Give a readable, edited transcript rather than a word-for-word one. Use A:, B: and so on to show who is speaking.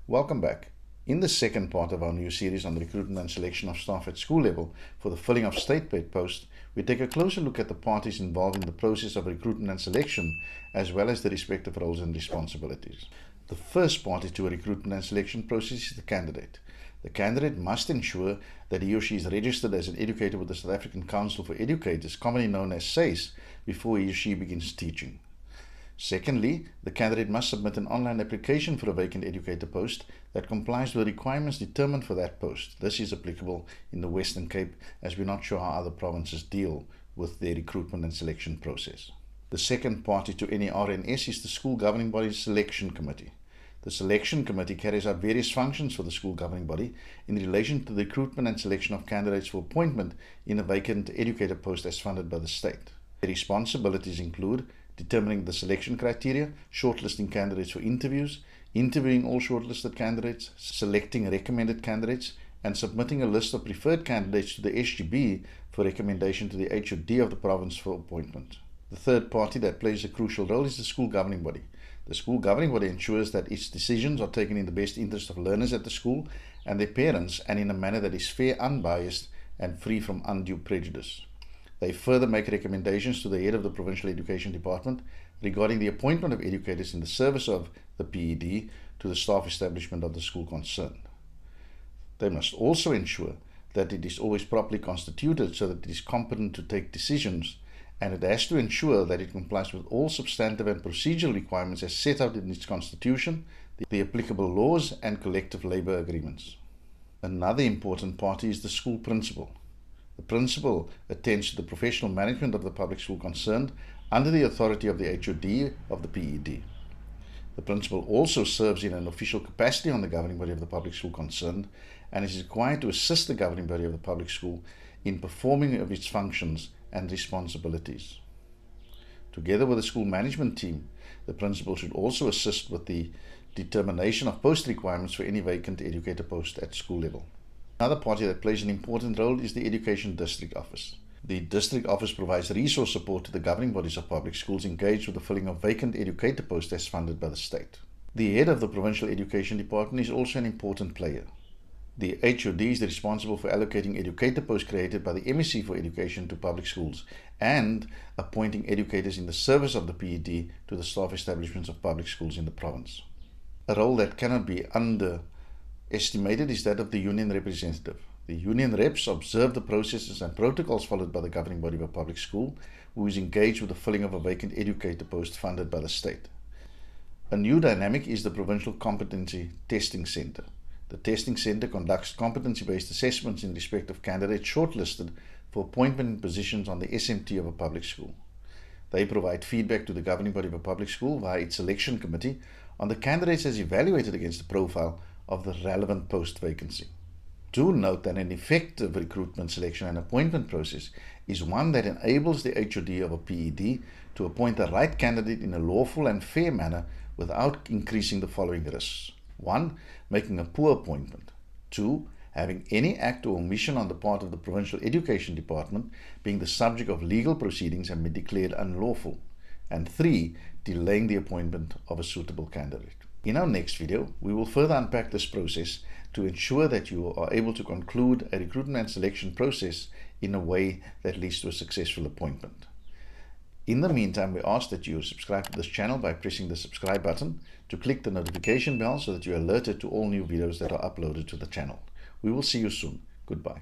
A: Welcome back. In the second part of our new series on the recruitment and selection of staff at school level for the filling of state-paid posts, we take a closer look at the parties involved in the process of recruitment and selection, as well as the respective roles and responsibilities. The first party to a recruitment and selection process is the candidate. The candidate must ensure that he or she is registered as an educator with the South African Council for Educators, commonly known as SACE, before he or she begins teaching. Secondly, the candidate must submit an online application for a vacant educator post that complies with the requirements determined for that post. This is applicable in the Western Cape, as we're not sure how other provinces deal with their recruitment and selection process. The second party to any RNS is the School Governing Body's Selection Committee. The Selection Committee carries out various functions for the school governing body in relation to the recruitment and selection of candidates for appointment in a vacant educator post as funded by the state. Their responsibilities include determining the selection criteria, shortlisting candidates for interviews, interviewing all shortlisted candidates, selecting recommended candidates, and submitting a list of preferred candidates to the SGB for recommendation to the HOD of the province for appointment. The third party that plays a crucial role is the school governing body. The school governing body ensures that its decisions are taken in the best interest of learners at the school and their parents, and in a manner that is fair, unbiased, and free from undue prejudice. They further make recommendations to the head of the Provincial Education Department regarding the appointment of educators in the service of the PED to the staff establishment of the school concerned. They must also ensure that it is always properly constituted so that it is competent to take decisions, and it has to ensure that it complies with all substantive and procedural requirements as set out in its constitution, the applicable laws, and collective labour agreements. Another important party is the school principal. The principal attends to the professional management of the public school concerned under the authority of the HOD of the PED. The principal also serves in an official capacity on the governing body of the public school concerned and is required to assist the governing body of the public school in performing of its functions and responsibilities. Together with the school management team, the principal should also assist with the determination of post requirements for any vacant educator post at school level. Another party that plays an important role is the Education District Office. The District Office provides resource support to the governing bodies of public schools engaged with the filling of vacant educator posts as funded by the state. The head of the Provincial Education Department is also an important player. The HOD is responsible for allocating educator posts created by the MSc for Education to public schools and appointing educators in the service of the PED to the staff establishments of public schools in the province. A role that cannot be underestimated is that of the union representative. The union reps observe the processes and protocols followed by the governing body of a public school who is engaged with the filling of a vacant educator post funded by the state. A new dynamic is the Provincial Competency Testing Centre. The testing centre conducts competency-based assessments in respect of candidates shortlisted for appointment in positions on the SMT of a public school. They provide feedback to the governing body of a public school via its selection committee on the candidates as evaluated against the profile of the relevant post vacancy. Do note that an effective recruitment, selection and appointment process is one that enables the HOD of a PED to appoint the right candidate in a lawful and fair manner without increasing the following risks. 1. Making a poor appointment. 2. Having any act or omission on the part of the Provincial Education Department being the subject of legal proceedings and be declared unlawful. And 3. Delaying the appointment of a suitable candidate. In our next video, we will further unpack this process to ensure that you are able to conclude a recruitment and selection process in a way that leads to a successful appointment. In the meantime, we ask that you subscribe to this channel by pressing the subscribe button, to click the notification bell so that you are alerted to all new videos that are uploaded to the channel. We will see you soon. Goodbye.